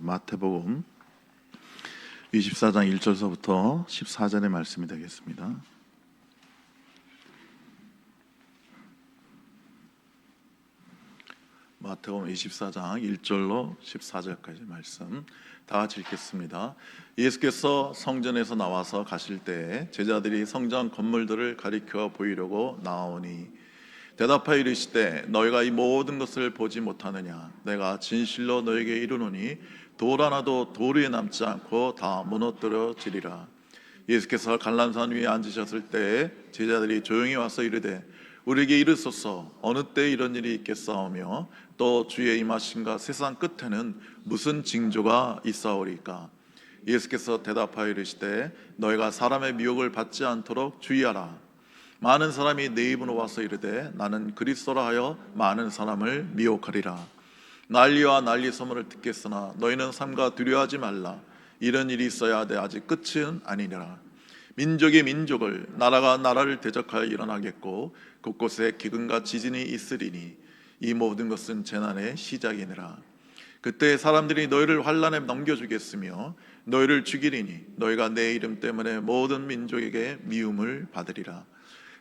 마태복음 24장 1절서부터 14절의 말씀이 되겠습니다. 마태복음 24장 1절로 14절까지 말씀 다 같이 읽겠습니다. 예수께서 성전에서 나와서 가실 때에 제자들이 성전 건물들을 가리켜 보이려고 나오니 대답하여 이르시되 너희가 이 모든 것을 보지 못하느냐? 내가 진실로 너희에게 이르노니 돌 하나도 돌 위에 남지 않고 다 무너뜨려지리라. 예수께서 갈람산 위에 앉으셨을 때에 제자들이 조용히 와서 이르되 우리에게 이르소서 어느 때 이런 일이 있겠사오며 또 주의 임하심과 세상 끝에는 무슨 징조가 있사오리까? 예수께서 대답하여 이르시되 너희가 사람의 미혹을 받지 않도록 주의하라. 많은 사람이 내 입으로 와서 이르되 나는 그리스도라 하여 많은 사람을 미혹하리라. 난리와 난리 소문을 듣겠으나 너희는 삼가 두려워하지 말라. 이런 일이 있어야 하되 아직 끝은 아니니라. 민족이 민족을, 나라가 나라를 대적하여 일어나겠고 곳곳에 기근과 지진이 있으리니 이 모든 것은 재난의 시작이니라. 그때 사람들이 너희를 환난에 넘겨주겠으며 너희를 죽이리니 너희가 내 이름 때문에 모든 민족에게 미움을 받으리라.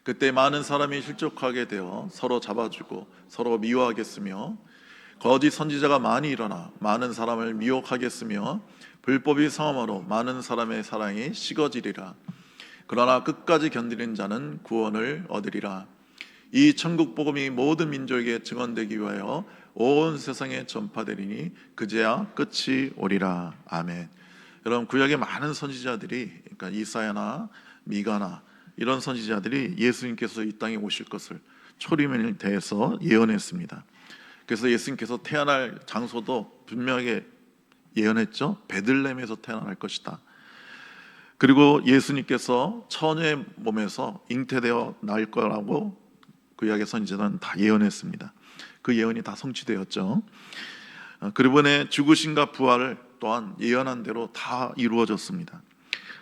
그때 많은 사람이 실족하게 되어 서로 잡아주고 서로 미워하겠으며 거짓 선지자가 많이 일어나 많은 사람을 미혹하겠으며 불법이 성함으로 많은 사람의 사랑이 식어지리라. 그러나 끝까지 견디는 자는 구원을 얻으리라. 이 천국 복음이 모든 민족에게 증언되기 위하여 온 세상에 전파되리니 그제야 끝이 오리라. 아멘. 여러분, 구약의 많은 선지자들이, 그러니까 이사야나 미가나 이런 선지자들이 예수님께서 이 땅에 오실 것을 초림에 대해서 예언했습니다. 그래서 예수님께서 태어날 장소도 분명하게 예언했죠. 베들레헴에서 태어날 것이다. 그리고 예수님께서 처녀의 몸에서 잉태되어 날 거라고 구약의 선지자는 다 예언했습니다. 그 예언이 다 성취되었죠. 그분의 죽으심과 부활을 또한 예언한 대로 다 이루어졌습니다.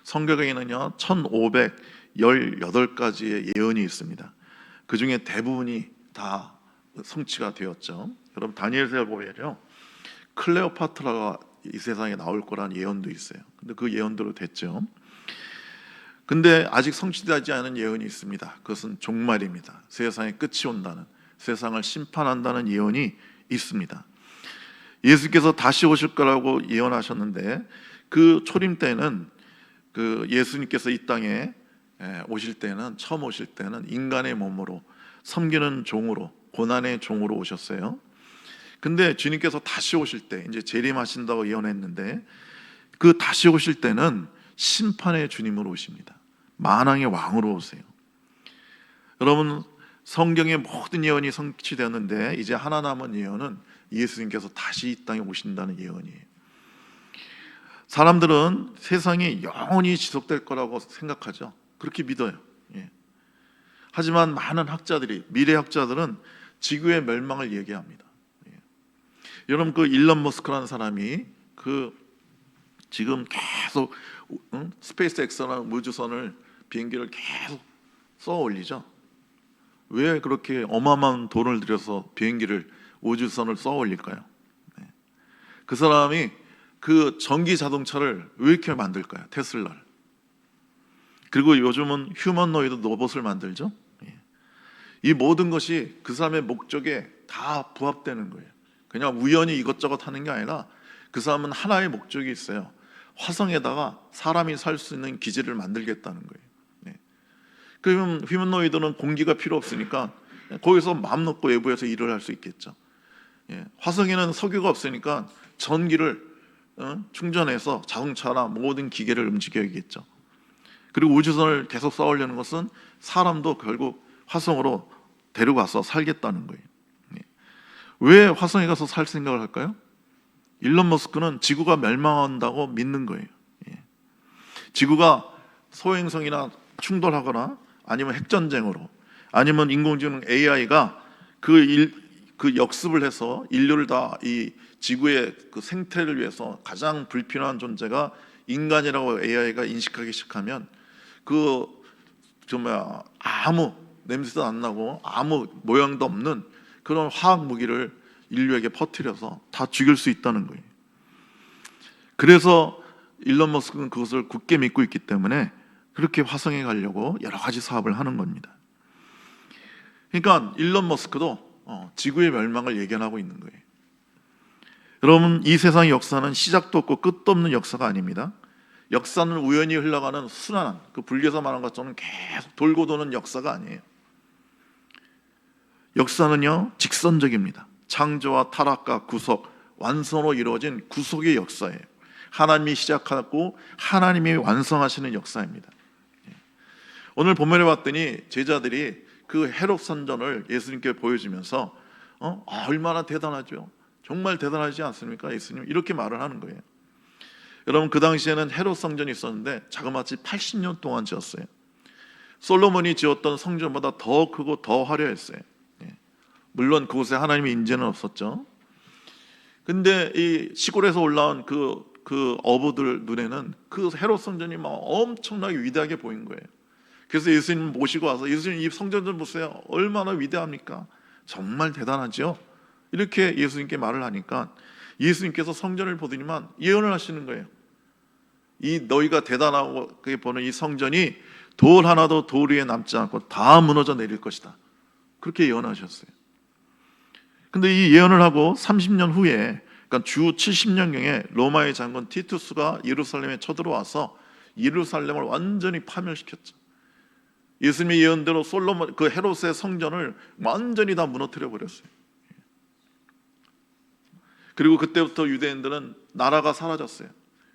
성경에는요 1518가지의 예언이 있습니다. 그 중에 대부분이 다 성취가 되었죠. 여러분, 다니엘서에 보면요 클레오파트라가 이 세상에 나올 거라는 예언도 있어요. 근데 그 예언대로 됐죠. 근데 아직 성취되지 않은 예언이 있습니다. 그것은 종말입니다. 세상의 끝이 온다는, 세상을 심판한다는 예언이 있습니다. 예수께서 다시 오실 거라고 예언하셨는데 그 초림 때는 그 예수님께서 이 땅에 오실 때는, 처음 오실 때는 인간의 몸으로 섬기는 종으로, 고난의 종으로 오셨어요. 근데 주님께서 다시 오실 때, 이제 재림하신다고 예언했는데 그 다시 오실 때는 심판의 주님으로 오십니다. 만왕의 왕으로 오세요. 여러분, 성경의 모든 예언이 성취되었는데 이제 하나 남은 예언은 예수님께서 다시 이 땅에 오신다는 예언이에요. 사람들은 세상이 영원히 지속될 거라고 생각하죠. 그렇게 믿어요. 하지만 많은 학자들이, 미래학자들은 지구의 멸망을 얘기합니다. 여러분, 그 일론 머스크라는 사람이 지금 계속 스페이스X라는 우주선을, 비행기를 계속 쏘아 올리죠. 왜 그렇게 어마어마한 돈을 들여서 비행기를, 우주선을 쏘아 올릴까요? 그 사람이 그 전기 자동차를 왜 이렇게 만들까요? 테슬라를. 그리고 요즘은 휴머노이드 로봇을 만들죠. 이 모든 것이 그 사람의 목적에 다 부합되는 거예요. 그냥 우연히 이것저것 하는 게 아니라 그 사람은 하나의 목적이 있어요. 화성에다가 사람이 살 수 있는 기지를 만들겠다는 거예요. 그러면 휴머노이드는 공기가 필요 없으니까 거기서 마음 놓고 외부에서 일을 할 수 있겠죠. 화성에는 석유가 없으니까 전기를 충전해서 자동차나 모든 기계를 움직여야겠죠. 그리고 우주선을 계속 쏘으려는 것은 사람도 결국 화성으로 데려가서 살겠다는 거예요. 왜 화성에 가서 살 생각을 할까요? 일론 머스크는 지구가 멸망한다고 믿는 거예요. 지구가 소행성이나 충돌하거나 아니면 핵전쟁으로, 아니면 인공지능 AI가 그 역습을 해서 인류를 다 이 지구의 그 생태를 위해서 가장 불필요한 존재가 인간이라고 AI가 인식하기 시작하면 아무 냄새도 안 나고 아무 모양도 없는 그런 화학 무기를 인류에게 퍼뜨려서 다 죽일 수 있다는 거예요. 그래서 일론 머스크는 그것을 굳게 믿고 있기 때문에 그렇게 화성에 가려고 여러 가지 사업을 하는 겁니다. 그러니까 일론 머스크도 지구의 멸망을 예견하고 있는 거예요. 여러분, 이 세상의 역사는 시작도 없고 끝도 없는 역사가 아닙니다. 역사는 우연히 흘러가는 순환한, 그 불교에서 말한 것처럼 계속 돌고 도는 역사가 아니에요. 역사는요, 직선적입니다. 창조와 타락과 구속, 완성으로 이루어진 구속의 역사예요. 하나님이 시작하고 하나님이 완성하시는 역사입니다. 오늘 본문에 봤더니 제자들이 그 헤롯 선전을 예수님께 보여주면서 얼마나 대단하죠. 정말 대단하지 않습니까? 예수님 이렇게 말을 하는 거예요. 여러분, 그 당시에는 헤롯 성전이 있었는데 자그마치 80년 동안 지었어요. 솔로몬이 지었던 성전보다 더 크고 더 화려했어요. 물론 그곳에 하나님의 인재는 없었죠. 근데 이 시골에서 올라온 그 어부들 눈에는 그 헤롯 성전이 막 엄청나게 위대하게 보인 거예요. 그래서 예수님 모시고 와서, 예수님 이 성전 좀 보세요. 얼마나 위대합니까? 정말 대단하죠. 이렇게 예수님께 말을 하니까 예수님께서 성전을 보더니만 예언을 하시는 거예요. 이 너희가 대단하고 보는 이 성전이 돌 하나도 돌 위에 남지 않고 다 무너져 내릴 것이다. 그렇게 예언하셨어요. 근데 이 예언을 하고 30년 후에, 그러니까 주 70년경에 로마의 장군 티투스가 예루살렘에 쳐들어와서 예루살렘을 완전히 파멸시켰죠. 예수님의 예언대로 솔로몬, 그 헤롯의 성전을 완전히 다 무너뜨려 버렸어요. 그리고 그때부터 유대인들은 나라가 사라졌어요.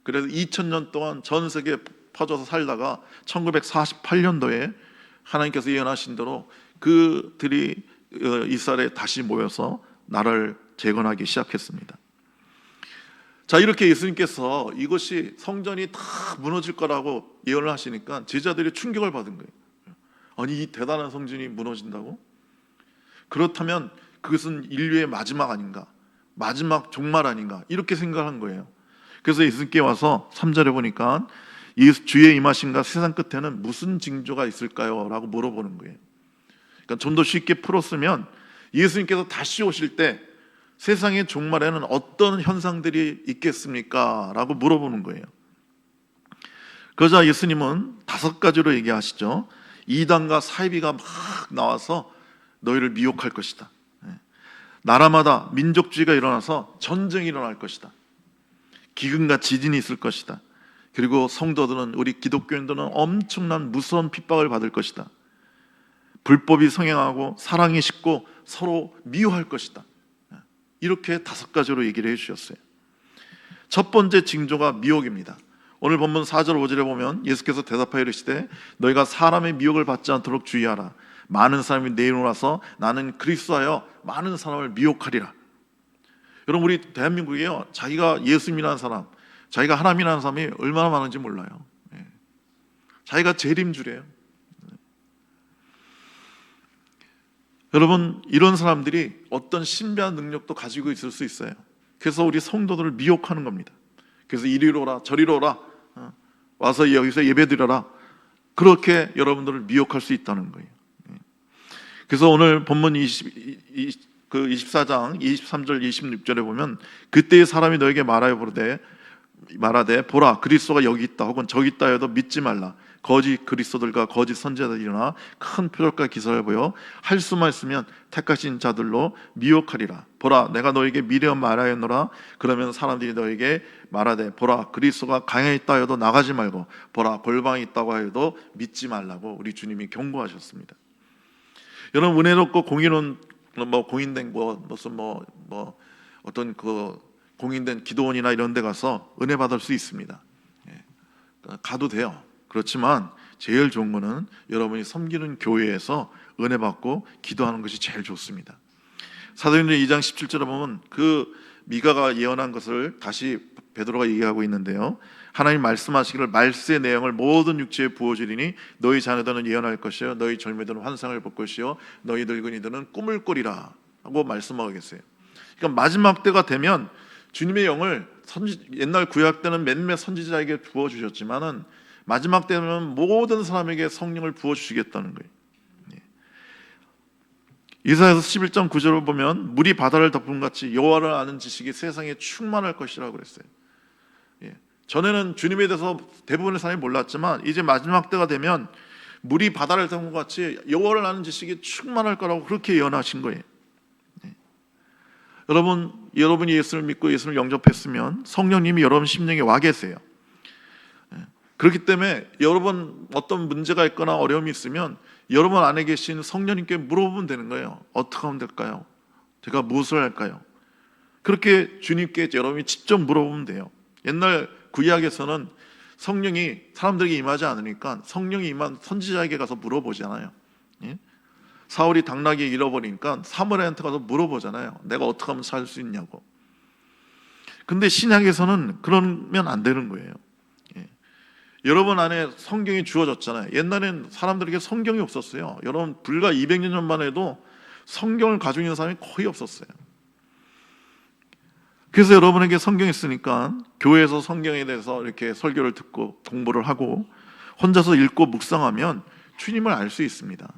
그래서 2000년 동안 전 세계에 퍼져서 살다가 1948년도에 하나님께서 예언하신 대로 그들이 이스라엘에 다시 모여서 나라를 재건하기 시작했습니다. 자, 이렇게 예수님께서 이것이 성전이 다 무너질 거라고 예언을 하시니까 제자들이 충격을 받은 거예요. 아니, 이 대단한 성전이 무너진다고? 그렇다면 그것은 인류의 마지막 아닌가? 마지막 종말 아닌가? 이렇게 생각한 거예요. 그래서 예수님께 와서 3절에 보니까 주의 임하심과 세상 끝에는 무슨 징조가 있을까요? 라고 물어보는 거예요. 그러니까 좀 더 쉽게 풀었으면 예수님께서 다시 오실 때 세상의 종말에는 어떤 현상들이 있겠습니까? 라고 물어보는 거예요. 그러자 예수님은 5가지로 얘기하시죠. 이단과 사이비가 막 나와서 너희를 미혹할 것이다. 나라마다 민족주의가 일어나서 전쟁이 일어날 것이다. 기근과 지진이 있을 것이다. 그리고 성도들은, 우리 기독교인들은 엄청난 무서운 핍박을 받을 것이다. 불법이 성행하고 사랑이 식고 서로 미워할 것이다. 이렇게 5가지로 얘기를 해주셨어요. 첫 번째 징조가 미혹입니다. 오늘 본문 4절 5절에 보면 예수께서 대답하여 이르시되 너희가 사람의 미혹을 받지 않도록 주의하라. 많은 사람이 내 이름으로 와서 나는 그리스도하여 많은 사람을 미혹하리라. 여러분, 우리 대한민국에요, 자기가 예수님이라는 사람, 자기가 하나님이라는 사람이 얼마나 많은지 몰라요. 자기가 재림 주래요. 여러분, 이런 사람들이 어떤 신비한 능력도 가지고 있을 수 있어요. 그래서 우리 성도들을 미혹하는 겁니다. 그래서 이리로 오라 저리로 오라, 와서 여기서 예배드려라, 그렇게 여러분들을 미혹할 수 있다는 거예요. 그래서 오늘 본문 24장 23절 26절에 보면 그때의 사람이 너에게 말하되 보라 그리스도가 여기 있다 혹은 저기 있다 해도 믿지 말라. 거짓 그리스도들과 거짓 선지자들이 일어나 큰 표적과 기사를 보여 할 수만 있으면 택하신 자들로 미혹하리라. 보라 내가 너에게 미래어 말하였노라. 그러면 사람들이 너에게 말하되 보라 그리스도가 강에 있다 해도 나가지 말고 보라 골방에 있다고 해도 믿지 말라고 우리 주님이 경고하셨습니다. 여러분, 은혜롭고 공인된 무슨 어떤 그 공인된 기도원이나 이런 데 가서 은혜 받을 수 있습니다. 가도 돼요. 그렇지만 제일 좋은 거는 여러분이 섬기는 교회에서 은혜 받고 기도하는 것이 제일 좋습니다. 사도행전 2장 17절에 보면 그 미가가 예언한 것을 다시 베드로가 얘기하고 있는데요. 하나님 말씀하시기를 말씀의 내용을 모든 육체에 부어주리니 너희 자녀들은 예언할 것이요 너희 젊은이들은 환상을 볼 것이요 너희 늙은이들은 꿈을 꾸리라 하고 말씀하고 계세요. 그러니까 마지막 때가 되면 주님의 영을 옛날 구약 때는 몇몇 선지자에게 부어주셨지만은 마지막 때는 모든 사람에게 성령을 부어주시겠다는 거예요. 이사야서 11장 9절을 보면 물이 바다를 덮은 같이 여호와를 아는 지식이 세상에 충만할 것이라고 그랬어요. 전에는 주님에 대해서 대부분의 사람이 몰랐지만 이제 마지막 때가 되면 물이 바다를 덮은 것 같이 여호와를 아는 지식이 충만할 거라고 그렇게 예언하신 거예요. 여러분이 예수를 믿고 예수를 영접했으면 성령님이 여러분 심령에 와 계세요. 그렇기 때문에 여러분 어떤 문제가 있거나 어려움이 있으면 여러분 안에 계신 성령님께 물어보면 되는 거예요. 어떻게 하면 될까요? 제가 무엇을 할까요? 그렇게 주님께 여러분이 직접 물어보면 돼요. 옛날 구약에서는 성령이 사람들에게 임하지 않으니까 성령이 임한 선지자에게 가서 물어보잖아요. 사울이 당나귀 잃어버리니까 사무엘한테 가서 물어보잖아요. 내가 어떻게 하면 살 수 있냐고. 근데 신약에서는 그러면 안 되는 거예요. 여러분 안에 성경이 주어졌잖아요. 옛날엔 사람들에게 성경이 없었어요. 여러분 불과 200년 전만 해도 성경을 가지고 있는 사람이 거의 없었어요. 그래서 여러분에게 성경이 있으니까 교회에서 성경에 대해서 이렇게 설교를 듣고 공부를 하고 혼자서 읽고 묵상하면 주님을 알 수 있습니다.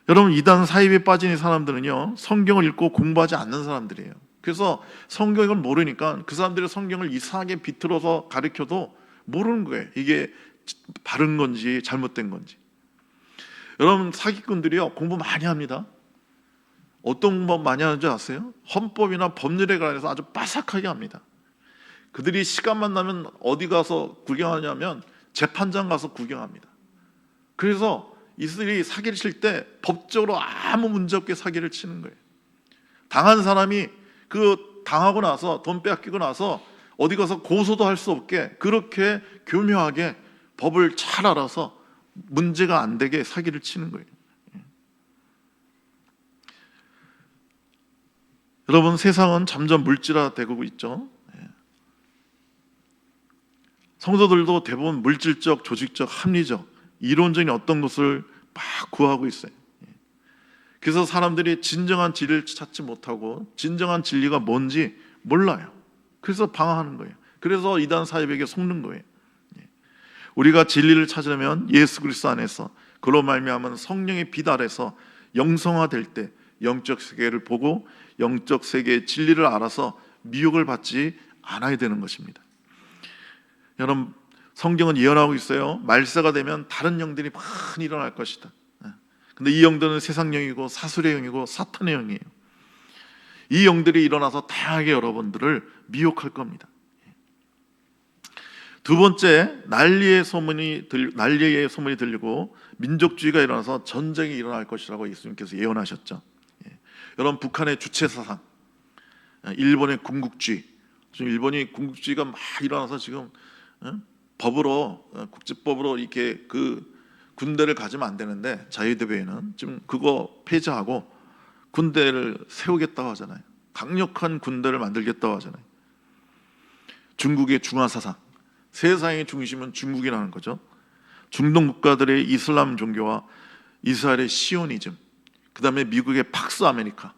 여러분 이단 사입에 빠진 사람들은요 성경을 읽고 공부하지 않는 사람들이에요. 그래서 성경을 모르니까 그 사람들의 성경을 이상하게 비틀어서 가르쳐도 모르는 거예요. 이게 바른 건지 잘못된 건지. 여러분 사기꾼들이요 공부 많이 합니다. 어떤 공부 많이 하는 줄 아세요? 헌법이나 법률에 관해서 아주 빠삭하게 합니다. 그들이 시간만 나면 어디 가서 구경하냐면 재판장 가서 구경합니다. 그래서 이들이 사기를 칠 때 법적으로 아무 문제 없게 사기를 치는 거예요. 당한 사람이 그 당하고 나서 돈 빼앗기고 나서 어디 가서 고소도 할 수 없게 그렇게 교묘하게 법을 잘 알아서 문제가 안 되게 사기를 치는 거예요. 여러분 세상은 점점 물질화되고 있죠. 성도들도 대부분 물질적, 조직적, 합리적, 이론적인 어떤 것을 막 구하고 있어요. 그래서 사람들이 진정한 진리를 찾지 못하고 진정한 진리가 뭔지 몰라요. 그래서 방황하는 거예요. 그래서 이단 사입에게 속는 거예요. 우리가 진리를 찾으려면 예수 그리스도 안에서 그로 말미암은 성령의 빛 아래서 영성화될 때 영적 세계를 보고 영적 세계의 진리를 알아서 미혹을 받지 않아야 되는 것입니다. 여러분 성경은 예언하고 있어요. 말세가 되면 다른 영들이 많이 일어날 것이다. 근데 이 영들은 세상 영이고 사술의 영이고 사탄의 영이에요. 이 영들이 일어나서 다양하게 여러분들을 미혹할 겁니다. 두 번째, 난리의 소문이 들리고 민족주의가 일어나서 전쟁이 일어날 것이라고 예수님께서 예언하셨죠. 여러분 북한의 주체 사상, 일본의 군국주의, 지금 일본이 군국주의가 막 일어나서 지금 법으로 국제법으로 이렇게 그 군대를 가지면 안 되는데 자유대회에는 지금 그거 폐지하고 군대를 세우겠다고 하잖아요. 강력한 군대를 만들겠다고 하잖아요. 중국의 중화 사상, 세상의 중심은 중국이라는 거죠. 중동 국가들의 이슬람 종교와 이스라엘의 시오니즘, 그 다음에 미국의 팍스 아메리카,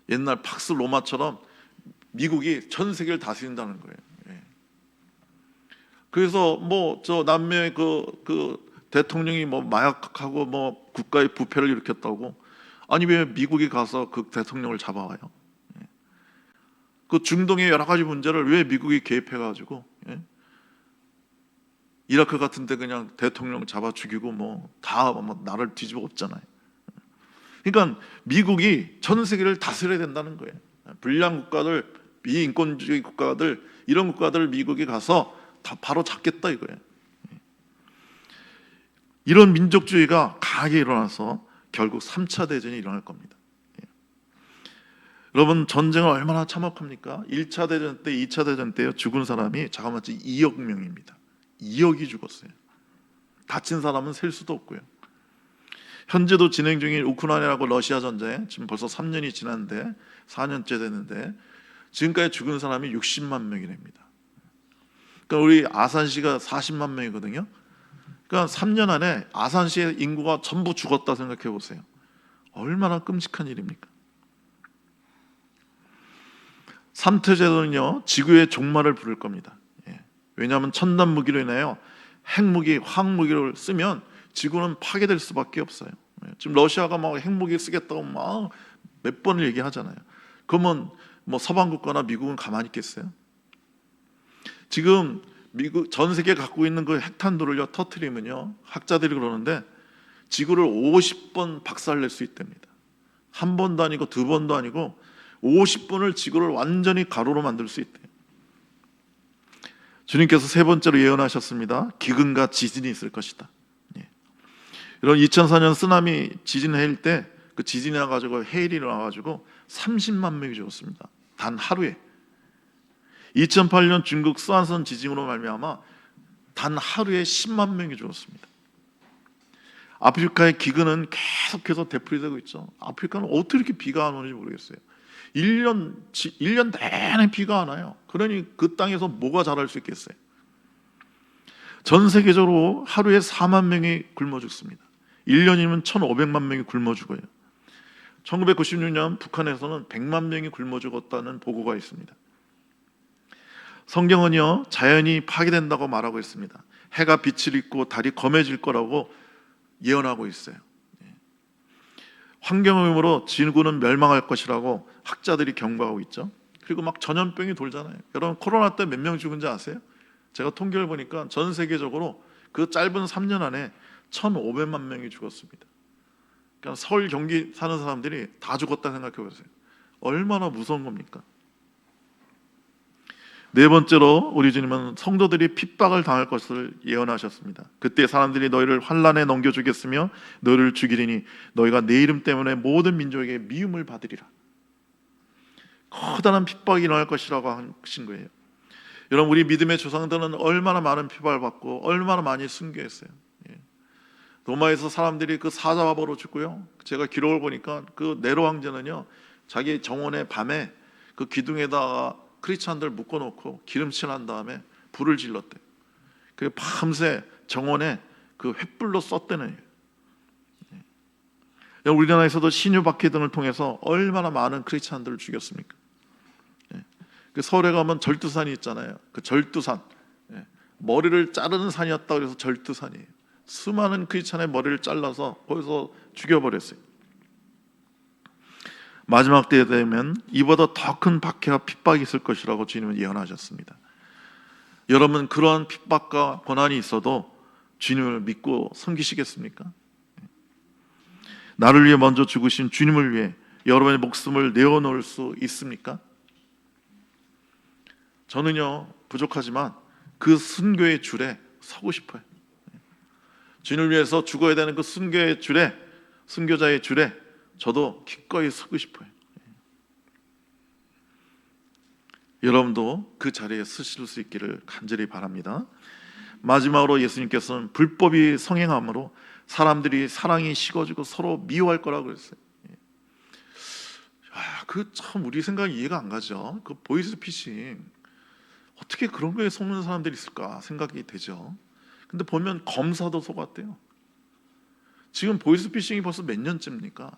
옛날 팍스 로마처럼 미국이 전 세계를 다스린다는 거예요. 그래서 뭐 저 남미의 그 대통령이 뭐 마약하고 뭐 국가의 부패를 일으켰다고, 아니 왜 미국이 가서 그 대통령을 잡아와요? 그 중동의 여러 가지 문제를 왜 미국이 개입해가지고 이라크 같은 데 그냥 대통령 잡아 죽이고 뭐 다 나를 뒤집어 엎잖아요. 그러니까 미국이 전 세계를 다스려야 된다는 거예요. 불량 국가들, 비인권주의 국가들, 이런 국가들을 미국이 가서 다 바로 잡겠다 이거예요. 이런 민족주의가 강하게 일어나서 결국 3차 대전이 일어날 겁니다. 여러분 전쟁을 얼마나 참혹합니까? 1차 대전 때, 2차 대전 때 죽은 사람이 자그마치 2억 명입니다. 2억이 죽었어요. 다친 사람은 셀 수도 없고요. 현재도 진행 중인 우크라이나하고 러시아 전쟁, 지금 벌써 3년이 지났는데 4년째 됐는데 지금까지 죽은 사람이 60만 명이랍니다. 그러니까 우리 아산시가 40만 명이거든요. 그러니까 3년 안에 아산시의 인구가 전부 죽었다 생각해 보세요. 얼마나 끔찍한 일입니까? 3태 제도는요 지구의 종말을 부를 겁니다. 왜냐하면 첨단 무기로 인하여 핵무기, 화학무기를 쓰면 지구는 파괴될 수밖에 없어요. 지금 러시아가 막 핵무기 쓰겠다고 막 몇 번을 얘기하잖아요. 그러면 뭐 서방 국가나 미국은 가만히 있겠어요? 지금 미국 전 세계 갖고 있는 그 핵탄두를요 터트리면요, 학자들이 그러는데 지구를 50번 박살낼 수 있답니다. 한 번도 아니고 두 번도 아니고 50번을 지구를 완전히 가루로 만들 수 있대요. 주님께서 세 번째로 예언하셨습니다. 기근과 지진이 있을 것이다. 이런 2004년 쓰나미 지진 해일 때 그 지진이 나가지고 해일이 나가지고 30만 명이 죽었습니다. 단 하루에. 2008년 중국 스촨성 지진으로 말미암아 단 하루에 10만 명이 죽었습니다. 아프리카의 기근은 계속해서 되풀이되고 있죠. 아프리카는 어떻게 이렇게 비가 안 오는지 모르겠어요. 1년 내내 비가 안 와요. 그러니 그 땅에서 뭐가 자랄 수 있겠어요? 전 세계적으로 하루에 4만 명이 굶어 죽습니다. 1년이면 1,500만 명이 굶어 죽어요. 1996년 북한에서는 100만 명이 굶어 죽었다는 보고가 있습니다. 성경은요, 자연이 파괴된다고 말하고 있습니다. 해가 빛을 잃고 달이 검해질 거라고 예언하고 있어요. 환경오염으로 지구는 멸망할 것이라고 학자들이 경고하고 있죠. 그리고 막 전염병이 돌잖아요. 여러분 코로나 때 몇 명 죽은지 아세요? 제가 통계를 보니까 전 세계적으로 그 짧은 3년 안에 1,500만 명이 죽었습니다. 그러니까 서울 경기 사는 사람들이 다 죽었다 생각해 보세요. 얼마나 무서운 겁니까? 네 번째로 우리 주님은 성도들이 핍박을 당할 것을 예언하셨습니다. 그때 사람들이 너희를 환난에 넘겨주겠으며 너희를 죽이리니 너희가 내 이름 때문에 모든 민족에게 미움을 받으리라. 커다란 핍박이 일어날 것이라고 하신 거예요. 여러분 우리 믿음의 조상들은 얼마나 많은 핍박을 받고 얼마나 많이 순교했어요. 로마에서 사람들이 그 사자화보로 죽고요. 제가 기록을 보니까 그 네로 황제는요, 자기 정원의 밤에 그 기둥에다가 크리스찬들 묶어놓고 기름칠 한 다음에 불을 질렀대요. 그 밤새 정원에 그 횃불로 썼대는. 우리나라에서도 신유박해 등을 통해서 얼마나 많은 크리스찬들을 죽였습니까? 그 서울에 가면 절두산이 있잖아요. 그 절두산, 머리를 자르는 산이었다고 해서 절두산이에요. 수많은 크리스찬의 머리를 잘라서 거기서 죽여버렸어요. 마지막 때에 되면 이보다 더 큰 박해와 핍박이 있을 것이라고 주님은 예언하셨습니다. 여러분 그러한 핍박과 고난이 있어도 주님을 믿고 섬기시겠습니까? 나를 위해 먼저 죽으신 주님을 위해 여러분의 목숨을 내어놓을 수 있습니까? 저는요 부족하지만 그 순교의 줄에 서고 싶어요. 주님을 위해서 죽어야 되는 그 순교의 줄에, 순교자의 줄에 저도 기꺼이 서고 싶어요. 여러분도 그 자리에 서실 수 있기를 간절히 바랍니다. 마지막으로 예수님께서는 불법이 성행함으로 사람들이 사랑이 식어지고 서로 미워할 거라고 그랬어요. 그 참 우리 생각이 이해가 안 가죠. 그 보이스피싱 어떻게 그런 거에 속는 사람들이 있을까 생각이 되죠. 근데 보면 검사도 속았대요. 지금 보이스피싱이 벌써 몇 년째입니까?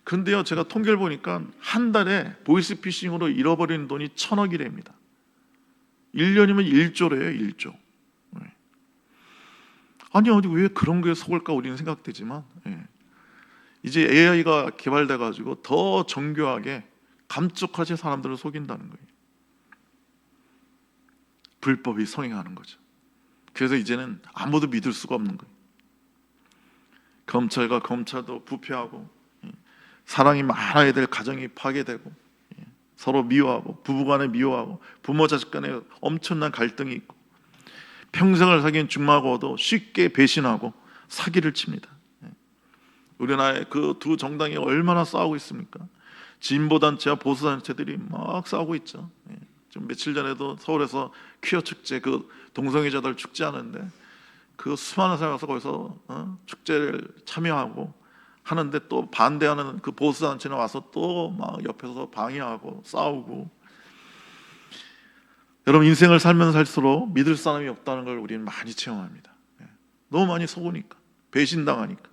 그런데요 제가 통계를 보니까 한 달에 보이스피싱으로 잃어버리는 돈이 1,000억이랍니다. 1년이면 1조래요. 1조. 아니 어디 왜 그런 거에 속을까 우리는 생각되지만 이제 AI가 개발돼 가지고 더 정교하게 감쪽같이 사람들을 속인다는 거예요. 불법이 성행하는 거죠. 그래서 이제는 아무도 믿을 수가 없는 거예요. 검찰과 검찰도 부패하고 사랑이 많아야 될 가정이 파괴되고 서로 미워하고 부부간에 미워하고 부모 자식 간에 엄청난 갈등이 있고 평생을 사귄 중마고도 쉽게 배신하고 사기를 칩니다. 우리나라의 그 두 정당이 얼마나 싸우고 있습니까? 진보단체와 보수단체들이 막 싸우고 있죠. 좀 며칠 전에도 서울에서 퀴어 축제, 그 동성애자들 축제하는데 그 수많은 사람이 와서 거기서 축제를 참여하고 하는데 또 반대하는 그 보수단체는 와서 또 막 옆에서 방해하고 싸우고. 여러분 인생을 살면 살수록 믿을 사람이 없다는 걸 우리는 많이 체험합니다. 너무 많이 속으니까, 배신당하니까.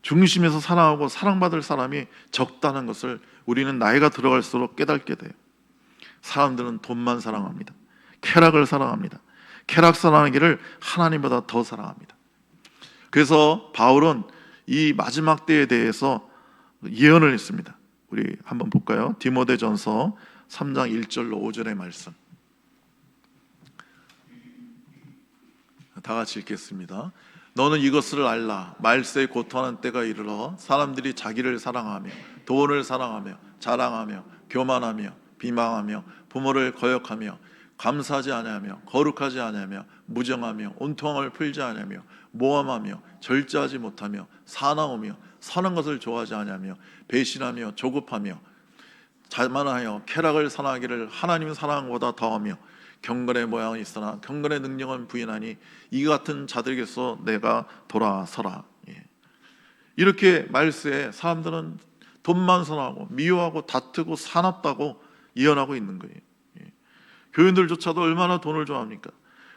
중심에서 사랑하고 사랑받을 사람이 적다는 것을 우리는 나이가 들어갈수록 깨닫게 돼요. 사람들은 돈만 사랑합니다. 쾌락을 사랑합니다. 쾌락 사랑하기를 하나님보다 더 사랑합니다. 그래서 바울은 이 마지막 때에 대해서 예언을 했습니다. 우리 한번 볼까요? 디모데전서 3장 1절로 5절의 말씀. 다 같이 읽겠습니다. 너는 이것을 알라. 말세에 고통하는 때가 이르러 사람들이 자기를 사랑하며 돈을 사랑하며 자랑하며 교만하며 비방하며 부모를 거역하며 감사하지 아니하며 거룩하지 아니하며 무정하며 온통함을 풀지 아니하며 모함하며 절제하지 못하며 사나우며 선한 것을 좋아하지 아니하며 배신하며 조급하며 자만하여 쾌락을 사랑하기를 하나님 사랑한 것보다 더하며 경건의 모양은 있으나 경건의 능력은 부인하니 이 같은 자들에게서 내가 돌아서라. 이렇게 말세에 사람들은 돈만 선호하고 미워하고 다투고 사납다고 예언하고 있는 거예요. 교인들조차도 얼마나 돈을 좋아합니까?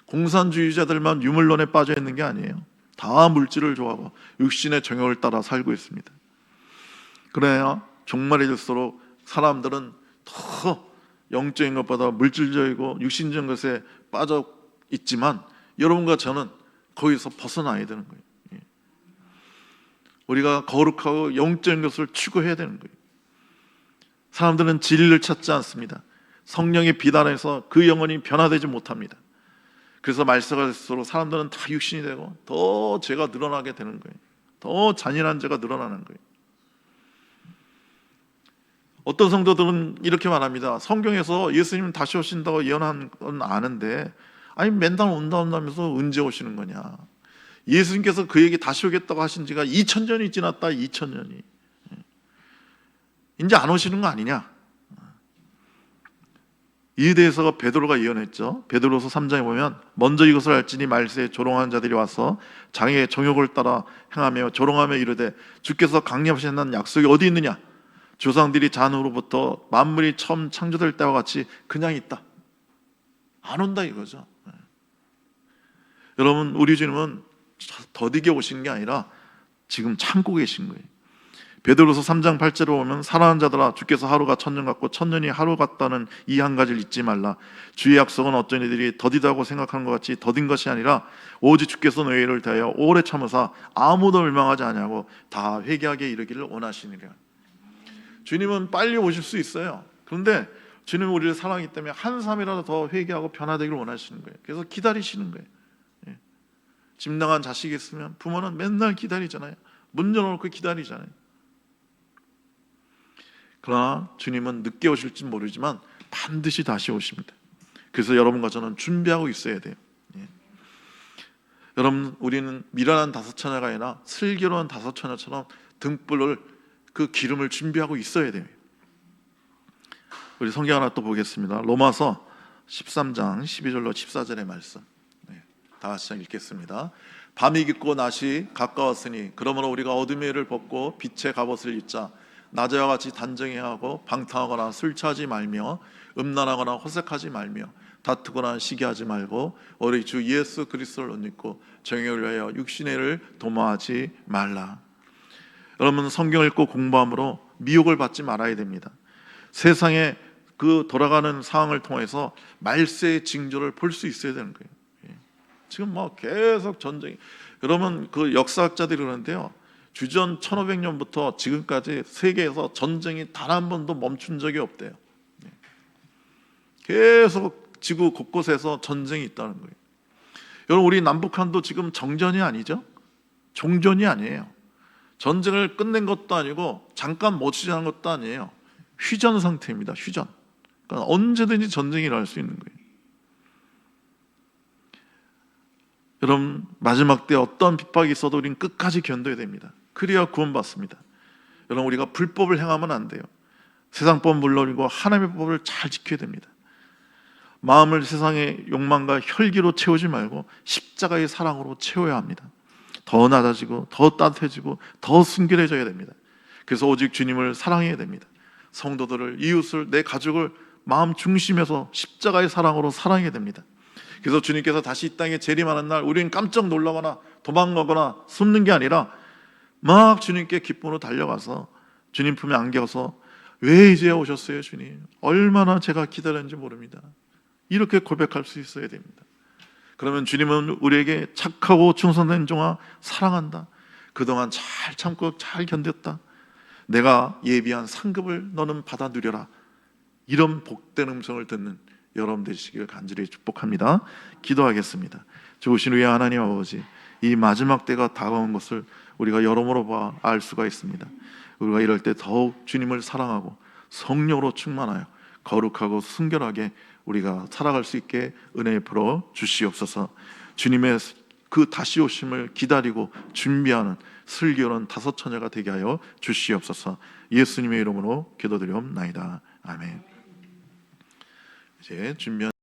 공산주의자들만 유물론에 빠져 있는 게 아니에요. 다 물질을 좋아하고 육신의 정욕을 따라 살고 있습니다. 그래야 종말이 될수록 사람들은 더 영적인 것보다 물질적이고 육신적인 것에 빠져 있지만 여러분과 저는 거기서 벗어나야 되는 거예요. 우리가 거룩하고 영적인 것을 추구해야 되는 거예요. 사람들은 진리를 찾지 않습니다. 성령의 비단에서 그 영혼이 변화되지 못합니다. 그래서 말세가 될수록 사람들은 다 육신이 되고 더 죄가 늘어나게 되는 거예요. 더 잔인한 죄가 늘어나는 거예요. 어떤 성도들은 이렇게 말합니다. 성경에서 예수님 다시 오신다고 예언한 건 아는데 아니 맨날 온다면서 언제 오시는 거냐. 예수님께서 그에게 다시 오겠다고 하신 지가 2000년이 지났다. 2000년이 이제 안 오시는 거 아니냐. 이에 대해서 베드로가 예언했죠. 베드로서 3장에 보면 먼저 이것을 알지니 말세에 조롱하는 자들이 와서 장애의 정욕을 따라 행하며 조롱하며 이르되 주께서 강림하시는 약속이 어디 있느냐. 조상들이 잔후로부터 만물이 처음 창조될 때와 같이 그냥 있다. 안 온다 이거죠. 여러분 우리 주님은 더디게 오신 게 아니라 지금 참고 계신 거예요. 베드로서 3장 8절에 보면 사랑하는 자들아 주께서 하루가 1000년 같고 1000년이 하루 같다는 이 한 가지를 잊지 말라. 주의 약속은 어떤 이들이 더디다고 생각하는 것 같이 더딘 것이 아니라 오직 주께서 너희를 대하여 오래 참으사 아무도 멸망하지 아니하고 다 회개하게 이르기를 원하시니라. 주님은 빨리 오실 수 있어요. 그런데 주님은 우리를 사랑하기 때문에 한 사람이라도 더 회개하고 변화되기를 원하시는 거예요. 그래서 기다리시는 거예요. 집 나간 자식이 있으면 부모는 맨날 기다리잖아요. 문 열어놓고 기다리잖아요. 그러나 주님은 늦게 오실지 모르지만 반드시 다시 오십니다. 그래서 여러분과 저는 준비하고 있어야 돼요. 여러분 우리는 미련한 다섯 처녀가 아니라 슬기로운 다섯 처녀처럼 등불을 그 기름을 준비하고 있어야 돼요. 우리 성경 하나 또 보겠습니다. 로마서 13장 12절로 14절의 말씀. 다 같이 읽겠습니다. 밤이 깊고 낮이 가까웠으니 그러므로 우리가 어둠의 일을 벗고 빛의 갑옷을 입자. 낮에와 같이 단정해야 하고 방탕하거나 술 취하지 말며 음란하거나 호색하지 말며 다투거나 시기하지 말고 우리 주 예수 그리스도를 옷입고 정욕을 위하여 육신의 일을 도모하지 말라. 여러분 성경을 읽고 공부함으로 미혹을 받지 말아야 됩니다. 세상에 그 돌아가는 상황을 통해서 말세의 징조를 볼 수 있어야 되는 거예요. 지금 뭐 계속 전쟁이. 여러분 그 역사학자들이 그러는데요. 주전 1500년부터 지금까지 세계에서 전쟁이 단 한 번도 멈춘 적이 없대요. 계속 지구 곳곳에서 전쟁이 있다는 거예요. 여러분 우리 남북한도 지금 정전이 아니죠? 종전이 아니에요. 전쟁을 끝낸 것도 아니고 잠깐 멈추지 않은 것도 아니에요. 휴전 상태입니다. 휴전. 그러니까 언제든지 전쟁이 일어날 수 있는 거예요. 여러분 마지막 때 어떤 핍박이 있어도 우리는 끝까지 견뎌야 됩니다. 그래야 구원받습니다. 여러분 우리가 불법을 행하면 안 돼요. 세상 법 물론이고 하나님의 법을 잘 지켜야 됩니다. 마음을 세상의 욕망과 혈기로 채우지 말고 십자가의 사랑으로 채워야 합니다. 더 낮아지고 더 따뜻해지고 더 순결해져야 됩니다. 그래서 오직 주님을 사랑해야 됩니다. 성도들을, 이웃을, 내 가족을 마음 중심에서 십자가의 사랑으로 사랑해야 됩니다. 그래서 주님께서 다시 이 땅에 재림하는 날 우리는 깜짝 놀라거나 도망가거나 숨는 게 아니라 막 주님께 기쁨으로 달려가서 주님 품에 안겨서 왜 이제 오셨어요 주님? 얼마나 제가 기다렸는지 모릅니다. 이렇게 고백할 수 있어야 됩니다. 그러면 주님은 우리에게 착하고 충성된 종아 사랑한다. 그동안 잘 참고 잘 견뎠다. 내가 예비한 상급을 너는 받아 누려라. 이런 복된 음성을 듣는 여러분 되시길 간절히 축복합니다. 기도하겠습니다. 좋으신 우리 하나님 아버지, 이 마지막 때가 다가온 것을 우리가 여러모로 알 수가 있습니다. 우리가 이럴 때 더욱 주님을 사랑하고 성령으로 충만하여 거룩하고 순결하게 우리가 살아갈 수 있게 은혜 베풀어 주시옵소서. 주님의 그 다시 오심을 기다리고 준비하는 슬기로운 다섯 처녀가 되게 하여 주시옵소서. 예수님의 이름으로 기도드리옵나이다. 아멘. 이제 준비한